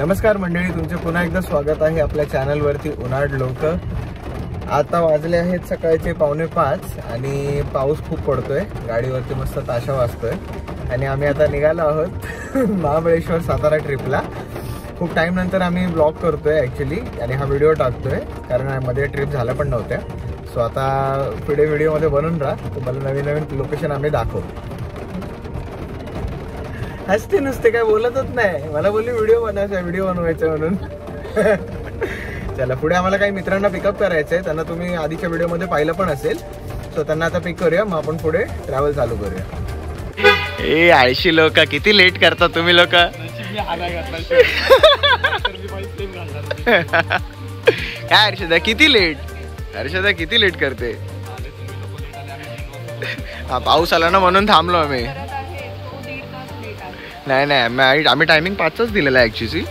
नमस्कार मंडळी, तुमचे पुन्हा एकदा स्वागत आहे आपल्या चॅनलवरती उन्हाळ लोक. आता वाजले आहेत सकाळचे 4:45 आणि पाऊस खूप पडतोय. गाडीवरती मस्त ताशा वाजतोय आणि आम्ही आता निघालो आहोत महाबळेश्वर सातारा ट्रिपला. खूप टाइम नंतर आम्ही ब्लॉग करतोय ॲक्च्युली आणि हा व्हिडिओ टाकतोय कारण मध्ये ट्रिप झाल्या पण नव्हत्या. सो आता पुढे व्हिडिओमध्ये बनून राहा, तुम्हाला नवीन नवीन लोकेशन आम्ही दाखवू. हसते नुसते, काय बोलतच नाही. मला बोलली व्हिडिओ बनवायचा म्हणून. चला पुढे आम्हाला काही मित्रांना पिकअप करायचं आहे, त्यांना तुम्ही आधीच्या व्हिडिओमध्ये पाहिलं पण असेल. सो त्यांना आता पिक करूया, मग आपण पुढे ट्रॅव्हल चालू करूया. ए आळशी लोक, किती लेट करता तुम्ही लोक. काय हर्षदा किती लेट, हर्षदा किती लेट करते. हा पाऊस आला ना म्हणून थांबलो आम्ही. नाही आम्ही टायमिंग 5च दिलेला आहे ऍक्च्युअली.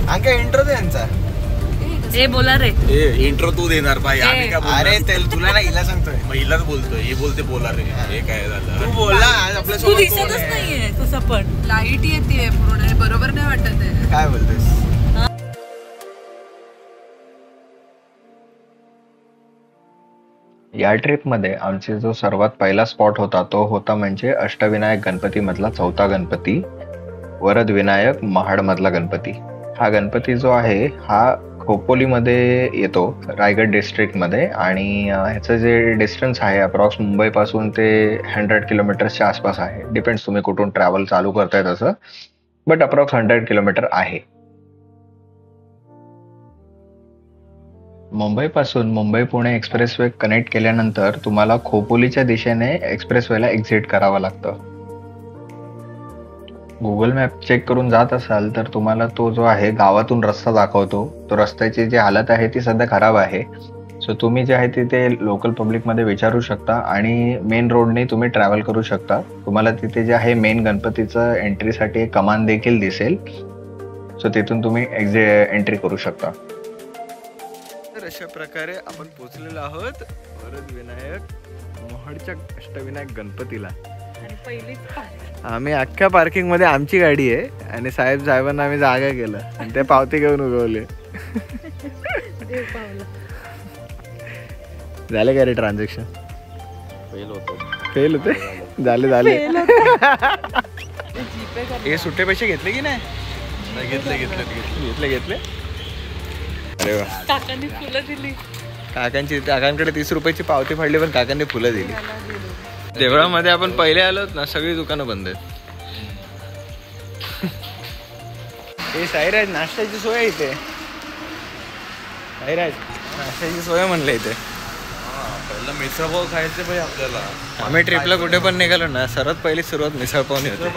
अंका इंट्रो दे यांचा. ए बोला रे. इंट्रो तू देणार भाई. अरे तुला ना हिला सांगतोय. महिलाच बोलतोय, हे बोलते बोला रे. हे काय झालं, तू बोलला आपल्या तू दिसतच नाहीये तसं, पण लाईट येते पूर्ण, बरोबर नाही वाटत आहे. काय बोलतेस. या ट्रिपमध्ये आमचे जो सर्वात पहिला स्पॉट होता तो होता म्हणजे अष्टविनायक गणपती मधला चौथा गणपती, वरद विनायक महाड मधला गणपती. हा गणपती जो आहे हा खोपोलीमध्ये येतो, रायगड डिस्ट्रिक्टमध्ये. आणि ह्याचं जे डिस्टन्स आहे अप्रॉक्स मुंबईपासून ते 100 किलोमीटर्सच्या आसपास आहे. डिपेंड्स तुम्ही कुठून ट्रॅव्हल चालू करताय तसं, बट अप्रॉक्स 100 किलोमीटर आहे. मुंबईपासून मुंबई पुणे एक्सप्रेसवे कनेक्ट केल्यानंतर तुम्हाला खोपोलीच्या दिशेने एक्सप्रेसवेला एक्झिट करावं लागतं. गुगल मॅप चेक करून जात असाल तर तुम्हाला तो जो आहे गावातून रस्ता दाखवतो. तो रस्त्याची जी हालत आहे ती सध्या खराब आहे. सो तुम्ही जे आहे तिथे लोकल पब्लिकमध्ये विचारू शकता आणि मेन रोडने तुम्ही ट्रॅव्हल करू शकता. तुम्हाला तिथे जे आहे मेन गणपतीचं एंट्रीसाठी एक कमान देखील दिसेल. सो तिथून तुम्ही एंट्री करू शकता. अशा प्रकारे आपण पोहोचलेलो आहोत वरद विनायक महाडच्या अष्टविनायक गणपतीला. आम्ही अख्ख्या पार्किंग मध्ये आमची गाडी आहे आणि साहेबांना आम्ही जागा केलं आणि ते पावती घेऊन उगवले. झाले का रे ट्रान्झॅक्शन. फेल होते झाले. हे सुट्टे पैसे घेतले की नाही. घेतले. अरे वा, काकांनी फुलं दिली. काकांकडे 30 रुपयाची पावती फाडली पण काकांनी फुलं दिली. देवळामध्ये आपण पहिले आलोत ना, सगळी दुकानं बंद आहेत. हे साईराज नाश्त्याची सोय आहे इथे. साईराज नाश्त्याची सोय म्हणलं इथे. पहिला मिसळपाव खायचे भाई आपल्याला. आम्ही ट्रिपला कुठे पण निघालो ना, सर्वात पहिली सुरुवात मिसळपावने होती.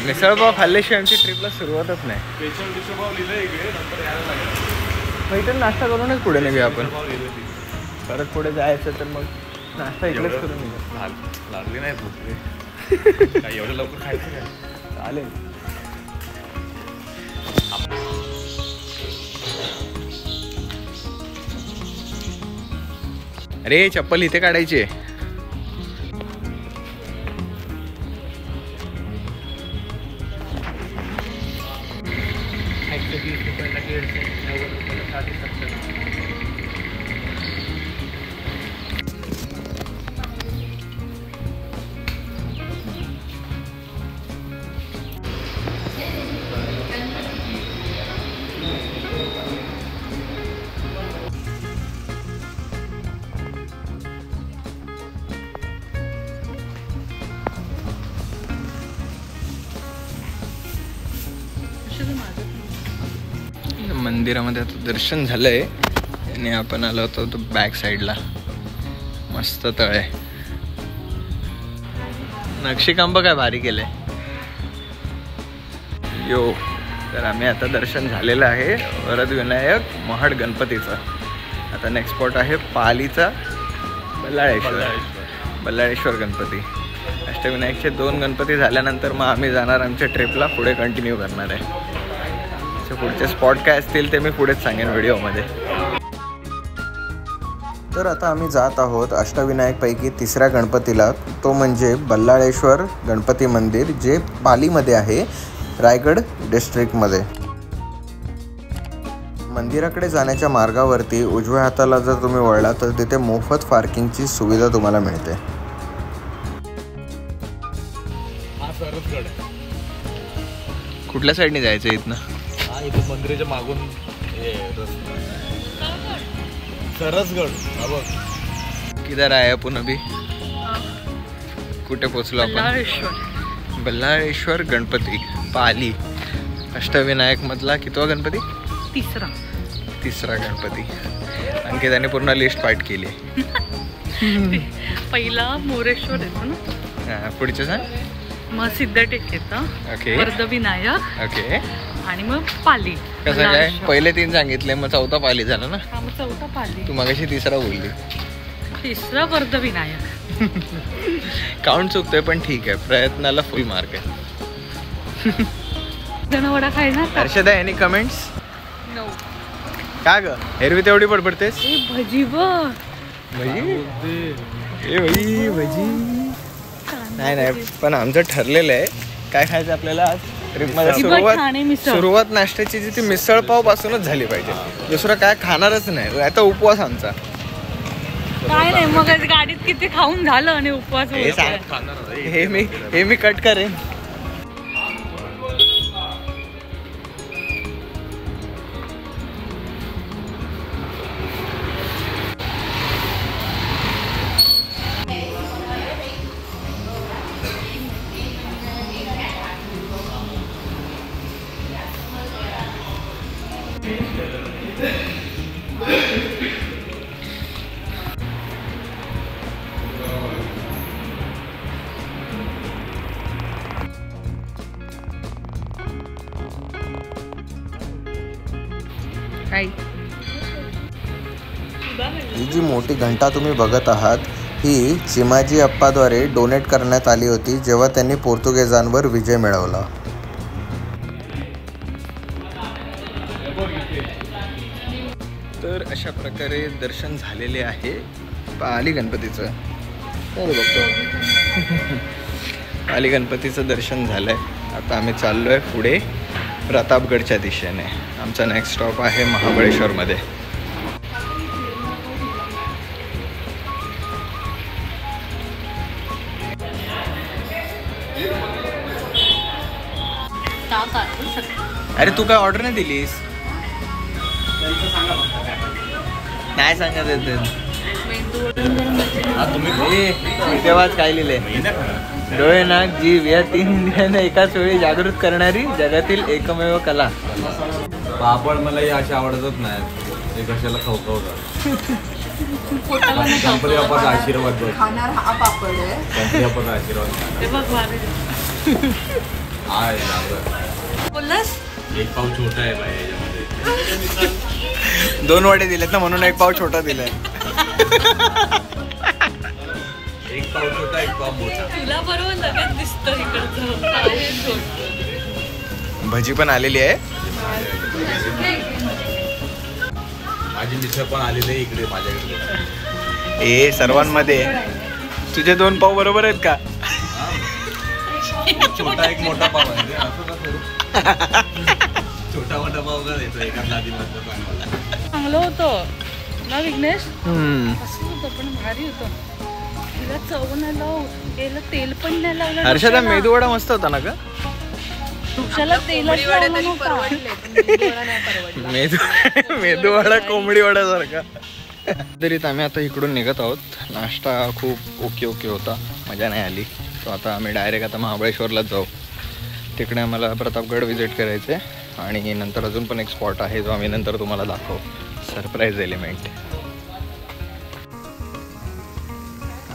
मिसळपाव खाल्ल्याशिवाय आमची ट्रिपला सुरुवातच नाही. स्पेशल मिसळपाव लिहिलं इकडे, नंतर यायला लागेल. इथे नाश्ता करूनच पुढे निघूया आपण. परत पुढे जायचं तर मग नाश्ता इकडेच करून निघू. लागली नाही भूक रे. एवढं लवकर खायचं काय. चालेल. अरे चप्पल इथे काढायची आहे. मंदिरामध्ये आता दर्शन झालंय आणि आपण आलो होतो बॅक साईडला. मस्त तळ आहे. नक्षीकाम काय भारी केलंय. यो तर आम्ही आता दर्शन झालेलं आहे वरद विनायक महाड गणपतीचं. आता नेक्स्ट स्पॉट आहे पालीचा बल्लाळेश्वर गणपती. अष्टविनायकचे 2 गणपती झाल्यानंतर मग आम्ही जाणार आमच्या ट्रिपला पुढे कंटिन्यू करणार आहे. पुढचे स्पॉट काय असतील ते मी पुढेच सांगेन व्हिडिओमध्ये. तर आता आम्ही जात आहोत अष्टविनायकपैकी तिसऱ्या गणपतीला, तो म्हणजे बल्लाळेश्वर गणपती मंदिर, जे पालीमध्ये आहे. रायगड डिस्ट्रिक्टमध्ये. मंदिराकडे जाण्याच्या मार्गावरती उजव्या हाताला जर तुम्ही वळला तर तिथे मोफत पार्किंगची सुविधा तुम्हाला मिळते. हा सरसगड आहे. कुठल्या साईडने जायचं इथनं? हा इथं मंदिराच्या मागून सरसगड. हा बघ. किधर आहे आपण अभी? कुठे पोचलो आपण? बल्लाळेश्वर गणपती पाली अष्टविनायक मधला कितवा गणपती? तिसरा गणपती. अंकिताने पूर्ण लिस्ट पाठ केली. पहिला मोरेश्वर येतो ना, पुढचे सांग. मग सिद्धटेक येतं, ओके वर्धविनायक, ओके. आणि मग पाली. कसं काय? पहिले 3 सांगितले, मग चौथा पाली झाला ना. हा, मग चौथा पाली. तू मगाशी तिसरा बोलली. तिसरा वर्धविनायक. काउंट चुकतोय पण ठीक आहे, प्रयत्नाला फुल मार्क आहे. वडा खायला. Harshada any comments? नो. का ग एरवी तेवढी पडपडतेस? भजी बघ. भजी भजी. नाही पण आमचं ठरलेलं आहे काय खायचं आपल्याला आज ट्रिपमध्ये. सुरुवात नाश्त्याची जी ती मिसळ पाव पासूनच झाली पाहिजे. दुसरं काय खाणारच नाही. आता उपवास आमचा. काय नाही, मग गाडीत किती खाऊन झालं आणि उपवास. हे मी कट करेन. ही जी मोठी घंटा तुम्ही बघत आहात ही चिमाजी अप्पाद्वारे डोनेट करण्यात आली होती जेव्हा त्यांनी पोर्तुगीजांवर विजय मिळवला. तर अशा प्रकारे दर्शन झालेले आहे पाली गणपतीचं. पाली गणपतीचं दर्शन झालंय. आता आम्ही चाललोय पुढे प्रतापगडच्या दिशेने. आमचा नेक्स्ट स्टॉप आहे महाबळेश्वरमध्ये. अरे तू काय ऑर्डर नाही दिलीस? नाही सांगत येते. तेव्हाच काय लिहिले? डोळे नाक जीभ या 3 इंद्रियांना एकाच वेळी जागृत करणारी जगातील एकमेव कला. पापड मला अशी आवडतच नाही. हे कशाला खवखवतात. गणपती बाप्पाचा आशीर्वाद बघ. खाणार हा पापड आहे. गणपती बाप्पाचा आशीर्वाद आहे. बोललास 1 पाव छोटा आहे बाई याच्यामध्ये. 2 वडे दिलेत ना म्हणून 1 पाव छोटा दिलाय. 1 पाव छोटा 1 पाव मोठा. तुला बरोबर लगेच दिसतं इकडचं. भजी पण आलेली आहे. माझी मिसळ पण आलेली आहे इकडे माझ्याकडे. ए सर्वांमध्ये तुझे 2 पाव बरोबर आहेत का? छोटा एक मोठा पाव आहे. छोटा मोठा पाव का देतो एका लादीमध्ये चांगलं होतं ना विघ्नेश. असं होतं पण भारी होतं. तिला चव नाही लावलं, याला तेल पण नाही लावलं. हर्षदा मेदूवडा मस्त होता ना का? वृक्षाला तेलच लावलं नव्हतं. मेदूवडा कोंबडी वड्यासारखा. तरी आम्ही आता इकडून निघत आहोत. नाश्ता खूप ओके होता, मजा नाही आली. तो आता आम्ही डायरेक्ट आता महाबळेश्वरलाच जाऊ. तिकडे आम्हाला प्रतापगड विजिट करायचे आणि नंतर अजून पण एक स्पॉट आहे जो आम्ही नंतर तुम्हाला दाखवू. Surprise element.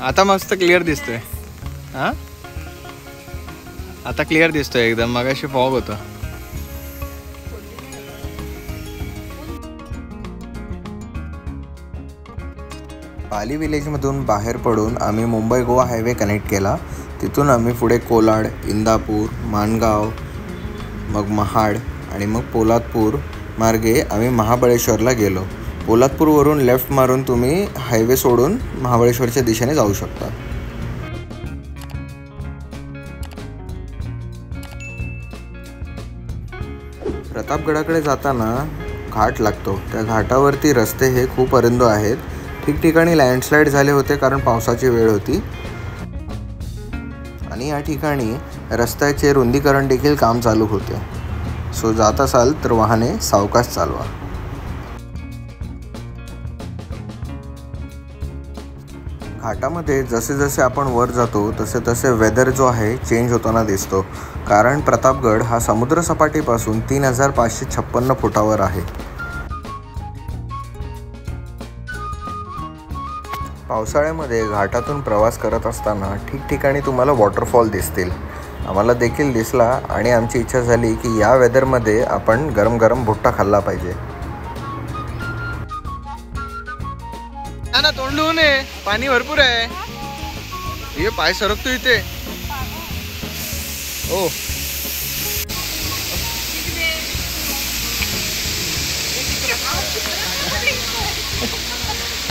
आता मस्त क्लिअर दिसतोय. हां आता क्लिअर दिसतोय एकदम. मगाशी फॉग होतं. पाली विलेजमधून बाहेर पडून आम्ही मुंबई गोवा हायवे कनेक्ट केला. तिथून आम्ही पुढे कोलाड, इंदापूर, माणगाव, मग महाड आणि मग पोलादपूर मार्गे आम्ही महाबळेश्वरला गेलो. पोलादपूरवरून लेफ्ट मारून तुम्ही हायवे सोडून महाबळेश्वरच्या दिशेने जाऊ शकता. प्रतापगडाकडे जाताना घाट लागतो. त्या घाटावरती रस्ते हे खूप अरुंद आहेत. ठिकठिकाणी लँडस्लाईड झाले होते कारण पावसाची वेळ होती आणि या ठिकाणी रस्त्याचे रुंदीकरण देखील काम चालू होते. सो जात असाल तर वाहने सावकाश चालवा. घाटामध्ये जसे जसे आपण वर जातो तसे तसे वेदर जो आहे चेंज होताना दिसतो, कारण प्रतापगड हा समुद्रसपाटीपासून 3556 फुटावर आहे. पावसाळ्यामध्ये घाटातून प्रवास करत असताना ठिकठिकाणी तुम्हाला वॉटरफॉल दिसतील. आम्हाला देखील दिसला आणि आमची इच्छा झाली की या वेदरमध्ये आपण गरम गरम भुट्टा खाल्ला पाहिजे. ना तोंडून आहे, पाणी भरपूर आहे. हे पाय सरकतो इथे. ओ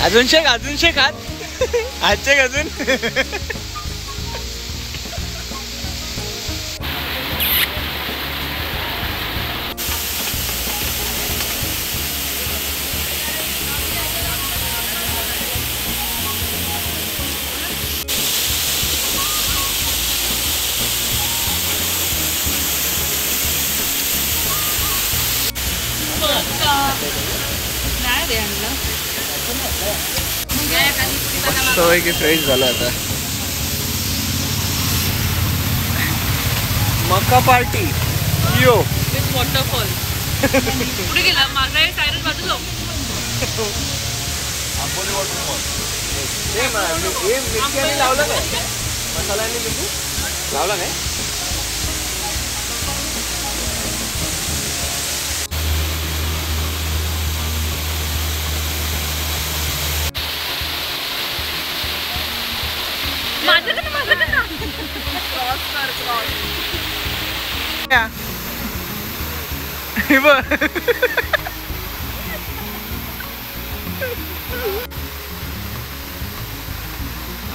अजून शेक हात चेक अजून. मस्त फ्रेश झालं आता. मका पार्टी यो विथ वॉटरफॉल. पुढे गेला माझा सायरन बाजूला. आंबोली वॉटरफॉल. हे मिरची लावलं काय? मसाला आणि लिंबू लावला नाही.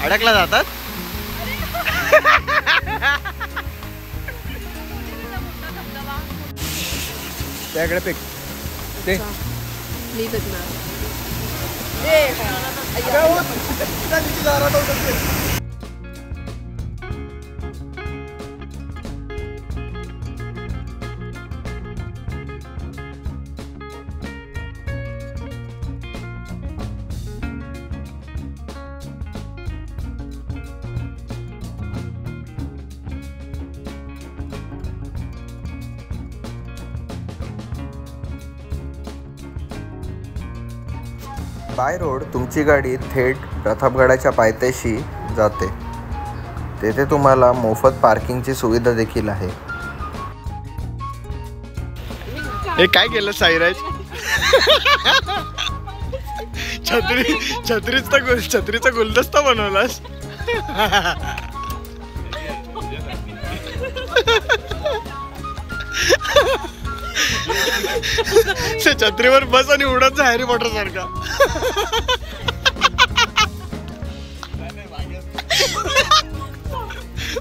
अडकला जातात. त्याकडे पिक ते बाय रोड तुमची गाडी थेट प्रतापगडाच्या पायथ्याशी जाते. तेथे तुम्हाला मोफत पार्किंगची सुविधा देखील आहे. हे काय केलं साईराज? छत्रीचा गुलदस्ता बनवलास. छत्रीवर बस आणि उडत जा हॅरी पॉटर सारखा.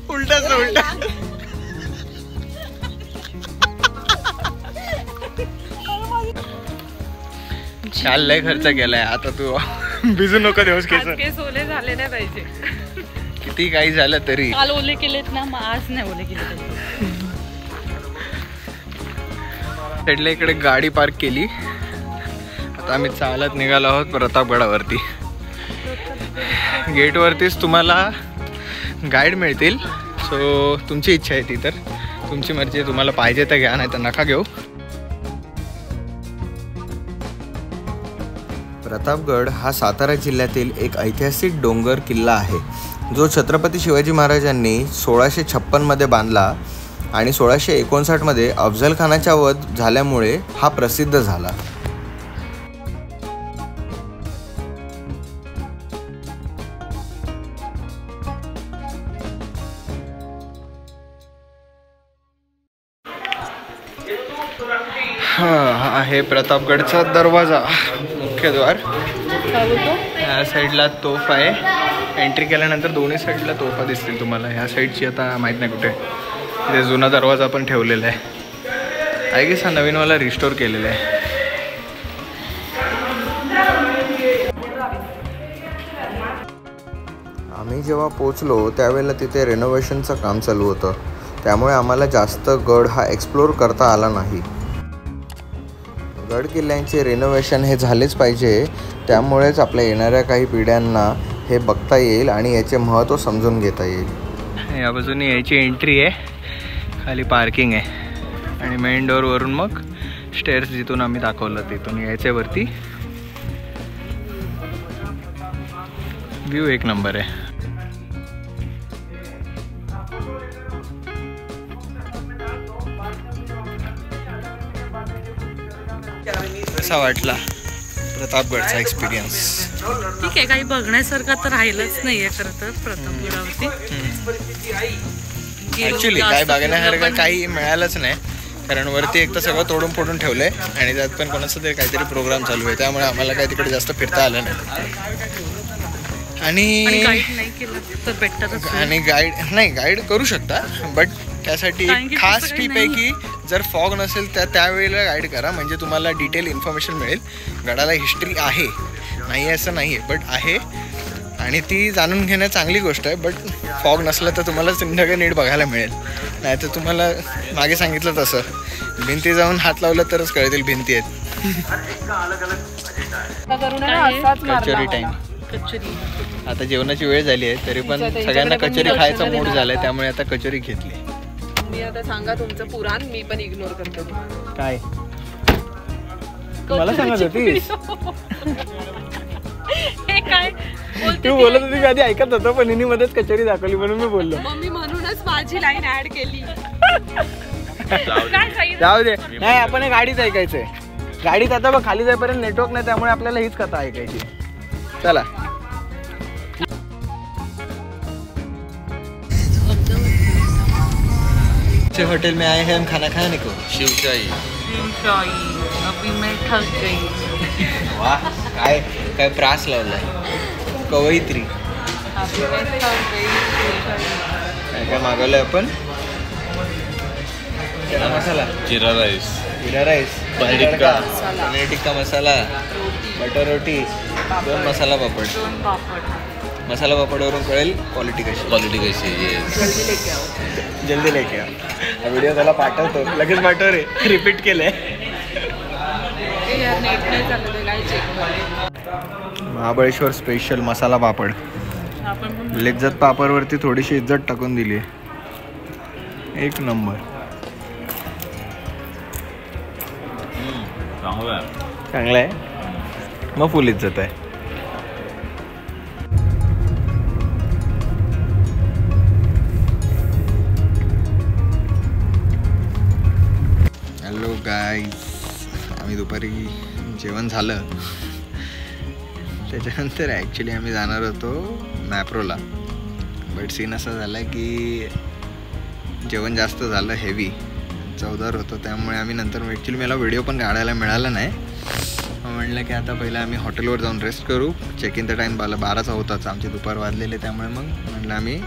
उलटाच उलटा. चाल लय खर्च केलाय. आता तू भिजू नको दिवस. केस ओले झाले नाही पाहिजे. किती काही झालं तरी. काल ओले केलेत ना, मग आज नाही ओले केले. साईडला इकडे गाडी पार्क केली. आता आम्ही चालत निघालो आहोत प्रतापगडावरती. गेटवरतीच तुम्हाला गाईड मिळतील. सो तुमची इच्छा आहे ती, तर तुमची मर्जी. तुम्हाला पाहिजे तर घ्या, नाही तर नका घेऊ. प्रतापगड हा सातारा जिल्ह्यातील एक ऐतिहासिक डोंगर किल्ला आहे, जो छत्रपती शिवाजी महाराजांनी 1656 मध्ये बांधला आणि 1659 मध्ये अफझल खानाच्या वध झाल्यामुळे हा प्रसिद्ध झाला. हा आहे प्रतापगडचा दरवाजा, मुख्यद्वार. ह्या साईडला तोफ आहे. एंट्री केल्यानंतर दोन्ही साईडला तोफा दिसतील तुम्हाला. ह्या साईडची आता माहीत नाही कुठे. इथे जुना दरवाजा पण ठेवलेला आहे. आय गेस हा नवीनवाला रिस्टोर केलेला आहे. आम्ही जेव्हा पोचलो त्यावेळेला तिथे रेनोव्हेशनचं काम चालू होतं, त्यामुळे आम्हाला जास्त गड हा एक्सप्लोर करता आला नाही. गड किल्ल्यांचे रेनोव्हेशन हे झालेच पाहिजे, त्यामुळेच आपल्या येणाऱ्या काही पिढ्यांना हे बघता येईल आणि याचे महत्त्व समजून घेता येईल. या बाजूने यायची एंट्री आहे, खाली पार्किंग आहे आणि मेन डोअरवरून मग स्टेअर्स जिथून आम्ही दाखवलं तिथून यायचे वरती. व्ह्यू एक नंबर आहे. कसा वाटला प्रतापगडचा एक्सपिरियन्स? ठीक आहे, काही बघण्यासारखं तर राहिलंच नाहीये खरं तर प्रतापगडावरती. ऍक्च्युली काय बघण्यासारखं काही मिळालंच नाही, कारण वरती एक तर सगळं तोडून फोडून ठेवलंय आणि त्यात पण कोणाचा तरी काहीतरी प्रोग्राम चालू आहे, त्यामुळे आम्हाला काही तिकडे जास्त फिरता आलं नाही. आणि गाईड करू शकता, बट त्यासाठी खास टीप आहे की जर फॉग नसेल तर त्यावेळेला गाईड करा, म्हणजे तुम्हाला डिटेल इन्फॉर्मेशन मिळेल. गडाला हिस्ट्री आहे, नाही असं नाही आहे, बट आहे आणि ती जाणून घेणं चांगली गोष्ट आहे. बट फॉग नसलं तर तुम्हाला सगळं नीट बघायला मिळेल, नाही तर तुम्हाला मागे सांगितलं तसं भिंती जाऊन हात लावलं तरच कळतील भिंती आहेत. कचोरी टाईम. आता जेवणाची वेळ झाली आहे तरी पण सगळ्यांना कचोरी खायचा मूड झालाय, त्यामुळे आता कचोरी घेतली. मी आता सांगा तुमचं पुराण, मी पण इग्नोर करतो. काय मला सांगत होतीस? तू बोलत होती की आधी ऐकत होतो, पण हिनी मध्येच कचोरी दाखवली म्हणून मी बोललो. मी म्हणूनच माझी लाईन ऍड केली. जाऊ दे, नाही आपण गाडीच ऐकायचंय. गाडीत आता बघ खाली जाईपर्यंत नेटवर्क नाही, त्यामुळे आपल्याला हीच कथा ऐकायची. चला. होटल में आए हैं हम खाना खाने को. शिवशाही. अभी मैं थक गई. वाह, काय काय प्रास लावलाय. कवयित्री. काय काय मागवलंय आपण? चना मसाला, जिरा राईस, पनीर टिक्का मसाला, बटर रोटी, 2 मसाला पापड. मसाला पापडवरून कळेल क्वालिटी कशी. जल्दी लेके आओ. व्हिडिओ त्याला पाठवतो, लगेच पाठव रे. रिपीट केलंय. महाबळेश्वर स्पेशल मसाला पापड. लिज्जत पापडवरती थोडीशी इज्जत टाकून दिली आहे. एक नंबर. चांगला आहे, मग फुल इज्जत आहे. हॅलो गाईज, आम्ही दुपारी जेवण झालं, त्याच्यानंतर ॲक्च्युली आम्ही जाणार होतो मॅप्रोला, बट सीन असा झाला की जेवण जास्त झालं, हेवी चवदार होतं, त्यामुळे आम्ही नंतर ॲक्च्युली मला व्हिडिओ पण काढायला मिळाला नाही. म्हटलं की आता पहिलं आम्ही हॉटेलवर जाऊन रेस्ट करू. चेक इनचा टाईम 12चा होताच, आमची दुपार वाजलेले, त्यामुळे मग म्हटलं आम्ही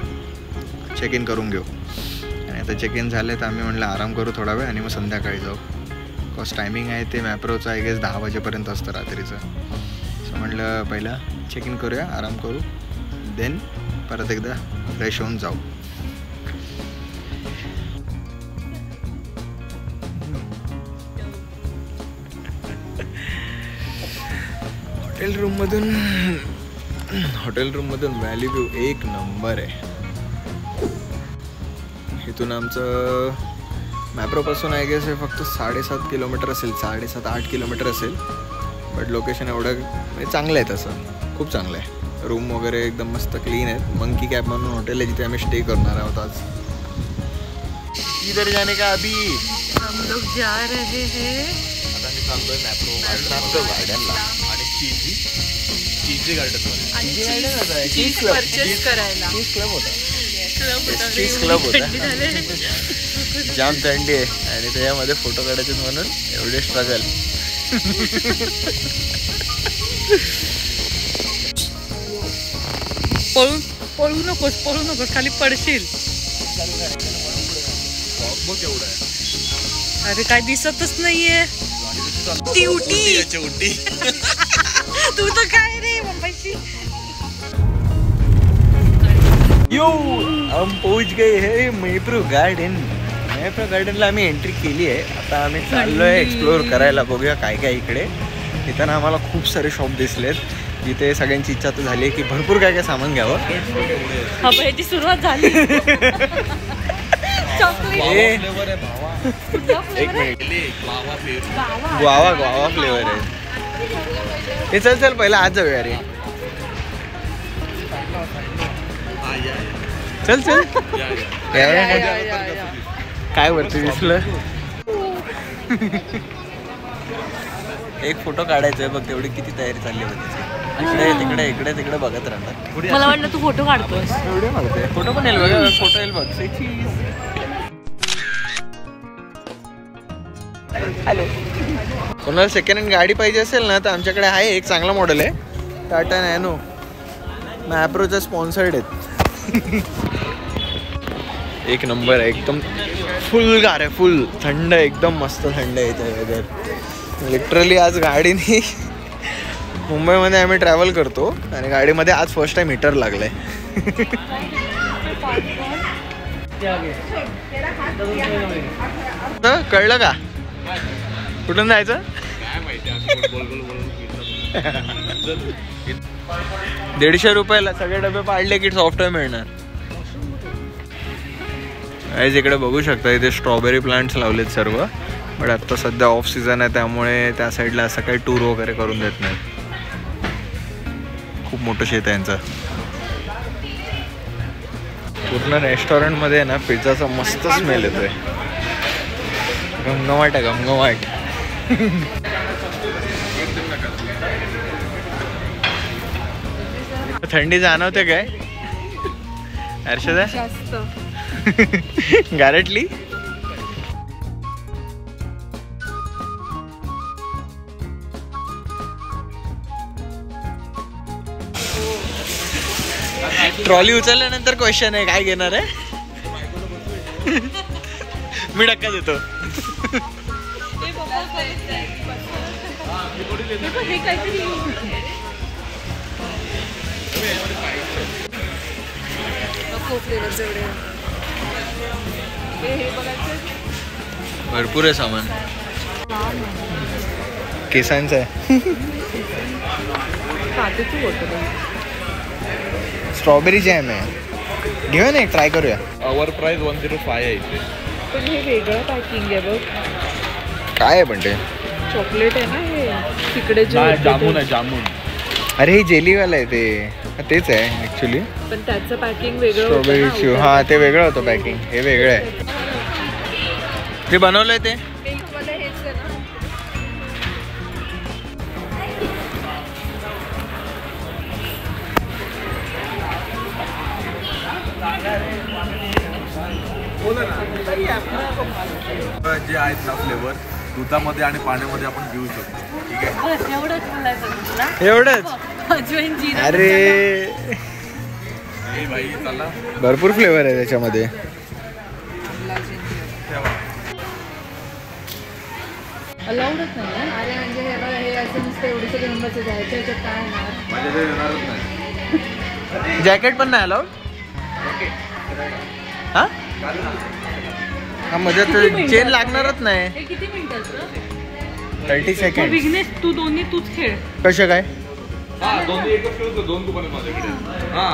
चेक इन करून घेऊ. आणि आता चेक इन झाले तर आम्ही म्हटलं आराम करू थोडा वेळ आणि मग संध्याकाळी जाऊ. बिकॉज टायमिंग आहे ते मॅप्रोचं आय गेस 10 वाजेपर्यंत असतं रात्रीचं. सो म्हटलं पहिलं चेक इन करूया, आराम करू, देन परत एकदा फ्रेश होऊन जाऊ. हॉटेल रूममधून व्हॅली व्ह्यू एक नंबर आहे. इथून आमचं मॅप्रोपासून आय गेस फक्त 7.5 किलोमीटर असेल, 7.5-8 किलोमीटर असेल. बट लोकेशन एवढं म्हणजे चांगलं आहे, तसं खूप चांगलं आहे. रूम वगैरे एकदम मस्त क्लीन आहेत. मंकी कॅब म्हणून हॉटेल आहे जिथे आम्ही स्टे करणार आहोत आज. इधर जाने का अभी हम लोग जा रहे हैं. आता मी चालतोय मॅप्रो गार्डनला आणि चीजी गार्डन चीज परचेस करायला. चीज क्लब होता. जाम थंडी आहे आणि त्याच्यामध्ये फोटो काढायचे म्हणून एवढे स्ट्रगल. पळू नकोस, खाली पडशील. अरे काय दिसतच नाहीये. ड्युटी तू तर काय रे मुंबईची. यो हम पोहोच गए है मैप्रो गार्डन. मैप्रो गार्डनला आम्ही एंट्री केली आहे. आता आम्ही चाललोय एक्सप्लोर करायला. बघूया काय काय इकडे. इथं ना आम्हाला खूप सारे शॉप दिसलेत जिथे सगळ्यांची इच्छा तर झाली की भरपूर काय काय सामान घ्यावं. हा ह्याची सुरुवात झाली. एक मिनिट. गुआवा गुआवा फ्लेवर आहे. हे चल चल पहिला आज जाऊया रे. चल चल. काय वरती दिसलं. एक फोटो काढायचा आहे बघ. तेवढी किती तयारी चालली होती. इकडे तिकडे इकडे तिकडे बघत राहणार. मला वाटलं तू फोटो काढतोस. एवढे मागते. फोटो पण येईल बघ. फोटो येईल बघ. हॅलो. कोणाला सेकंड हँड गाडी पाहिजे असेल ना तर आमच्याकडे आहे. एक चांगला मॉडेल आहे टाटा नॅनो. मॅप्रोच्या स्पॉन्सर्ड आहेत. एक नंबर आहे. एकदम फुल गार आहे. फुल थंड. एकदम मस्त थंड आहे इथे वेदर. लिटरली आज गाडीने मुंबईमध्ये आम्ही ट्रॅव्हल करतो आणि गाडीमध्ये आज फर्स्ट टाइम हीटर लागलाय. कळलं का कुठून जायचं. 150 रुपयाला सगळे डबे पाडले की सॉफ्टवेअर मिळणार. इकडे बघू शकता इथे स्ट्रॉबेरी प्लांट्स लावलेत सर्व. बट आता सध्या ऑफ सीझन आहे त्यामुळे त्या साईडला असं काही टूर वगैरे करून देत नाही. खूप मोठं शेत आहे यांचं. पूर्ण रेस्टॉरंटमध्ये ना पिझ्झाचा मस्त स्मेल येतोय. घमघमाट आहे घमघमाट. थंडी जाणवते काय हर्षदा. गारटली. ट्रॉली उचलल्यानंतर क्वेश्चन आहे काय घेणार आहे. मी धक्का देतो. भरपूर आहे सामान. केसांचं आहे. स्ट्रॉबेरी जॅम आहे. घेऊया ना एक ट्राय करूया. आवर प्राइस 105 आहे इथे. पण हे वेगळं पॅकिंग आहे बघ. काय आहे पण ते. चॉकलेट आहे ना हे. तिकडे जामून आहे जामून. अरे हे जेलीवाला आहे ते. तेच आहे ऍक्च्युली. पण त्याचं पॅकिंग वेगळं. स्ट्रॉबेरी हा ते वेगळं होतं पॅकिंग. हे वेगळं आहे. ते बनवलंय ते. जे आहेत ना फ्लेवर दुधामध्ये आणि पाण्यामध्ये आपण पिऊ शकतो. ठीक आहे. एवढंच. अरे भाई चला. भरपूर फ्लेवर आहे त्याच्यामध्ये. अलाउडच नाही. अरे म्हणजे हे असं नुसतं एवढं घेऊन बसायचं ह्याच्यात काय येणार. माझ्याकडे येणारच नाही. जॅकेट पण नाही अलाउड. हा हा मध्ये चेन लागणारच नाही. हे किती मिनिटाचं. 30 सेकंड. विघ्नेश तू दोन्ही तूच खेळ. कसं काय. हा दोन्ही एकच खेळतो. 2 कुपन आहेत माझ्याकडे. हा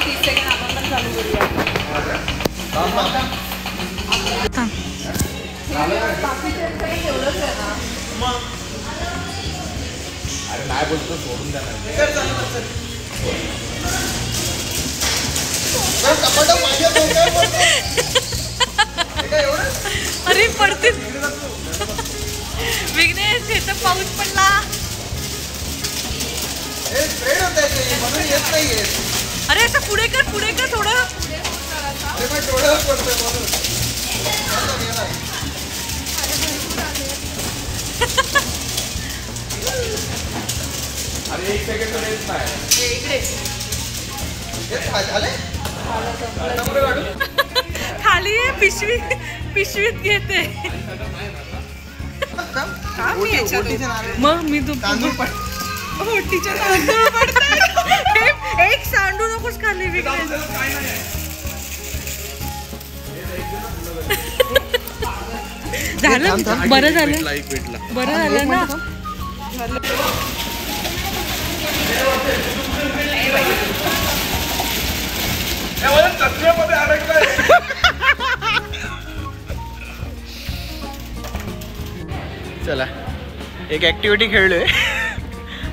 30 सेकंड आपण पण चालू करूया. अरे नाही बोलतो सोडून द्या अरे पडते. विघ्नेश याचा पाऊस पडला. अरे असं पुढे कर थोडं. अरे 1 सेकंड तर येत नाही. इकडे खाली आहे पिशवी पिशवीत घेते. मग मी तू ओटीचे तांदूळ पडतात. एक सांडू नकोस खाली विकले. झालं बरं झालं बरं झालं ना. चला एक ॲक्टिव्हिटी खेळलोय.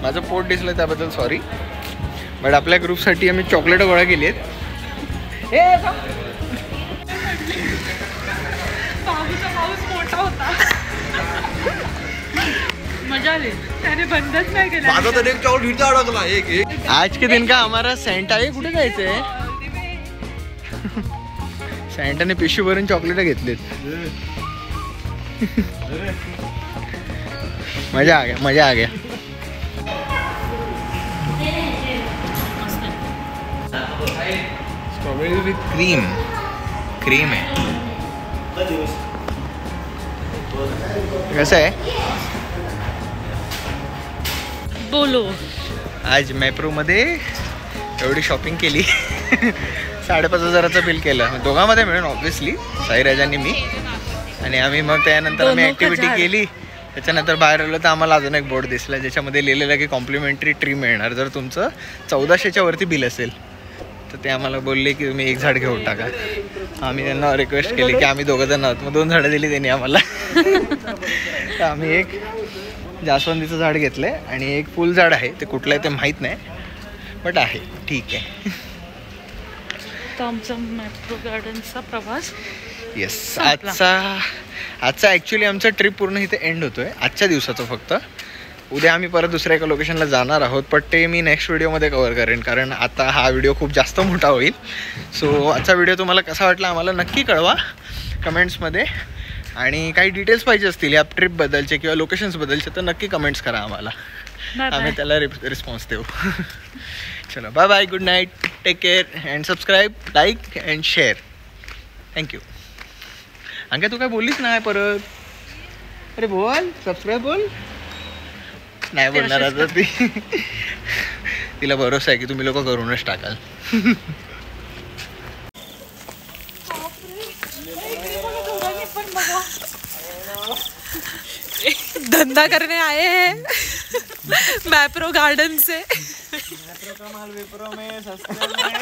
माझं पोट दिसलं त्याबद्दल सॉरी. बट आपल्या ग्रुपसाठी आम्ही चॉकलेट गोळा केली आहेत. बाबूचा पाऊस मोठा होता. मजा आली. त्याने बंदच नाही केलं. माझा तर एक चॉकलेट अडकला. एक आज के दिन का हमारा सेंटा आहे. कुठे जायचंय? सेंटाने पिशवी भरून चॉकलेट घेतलीत. मजा आ गया मजा आ गया. Strawberry with cream. क्रीम आहे. कसं आहे? बोलो. आज मॅप्रोमध्ये एवढी शॉपिंग केली. 5,500चं बिल केलं दोघांमध्ये मिळून ऑब्व्हियसली. साईराजांनी मी आणि आम्ही मग त्यानंतर आम्ही ॲक्टिव्हिटी केली. त्याच्यानंतर बाहेर आलो तर आम्हाला अजून एक बोर्ड दिसला ज्याच्यामध्ये लिहिलेलं की कॉम्प्लिमेंटरी ट्री मिळणार जर तुमचं 1400च्या वरती बिल असेल. तर ते आम्हाला बोलले की तुम्ही एक झाड घेऊन टाका. आम्ही त्यांना रिक्वेस्ट केली की आम्ही दोघं जण आहोत. मग 2 झाडं दिली त्यांनी आम्हाला. तर आम्ही एक जास्वंदीचं झाड घेतलं आहे आणि एक फुल झाड आहे. ते कुठलं आहे ते माहीत नाही बट आहे ठीक आहे. तर आमचा मॅप्रो गार्डनचा प्रवास येस. आजचा ॲक्च्युली आमचा ट्रिप पूर्ण इथे एंड होतो आहे आजच्या दिवसाचं फक्त. उद्या आम्ही परत दुसऱ्या एका लोकेशनला जाणार आहोत बट ते मी नेक्स्ट व्हिडिओमध्ये कवर करेन कारण आता हा व्हिडिओ खूप जास्त मोठा होईल. सो आजचा व्हिडिओ तुम्हाला कसा वाटला आम्हाला नक्की कळवा कमेंट्समध्ये. आणि काही डिटेल्स पाहिजे असतील या ट्रिपबद्दलचे किंवा लोकेशन्सबद्दलचे तर नक्की कमेंट्स करा आम्हाला. आम्ही त्याला रिस्पॉन्स देऊ. चलो bye bye. Good night. Take care and subscribe like and share. Thank you. अंक्या तू काय बोललीस नाही परत? अरे बोल सबस्क्राईब बोल. नाही बोलणार आता ती. तिला भरोसा आहे की तुम्ही लोक करूनच टाकाल. धंधा करने आए हैं मैप्रो गार्डन से. मैप्रो का माल विप्रो में सस्ते में.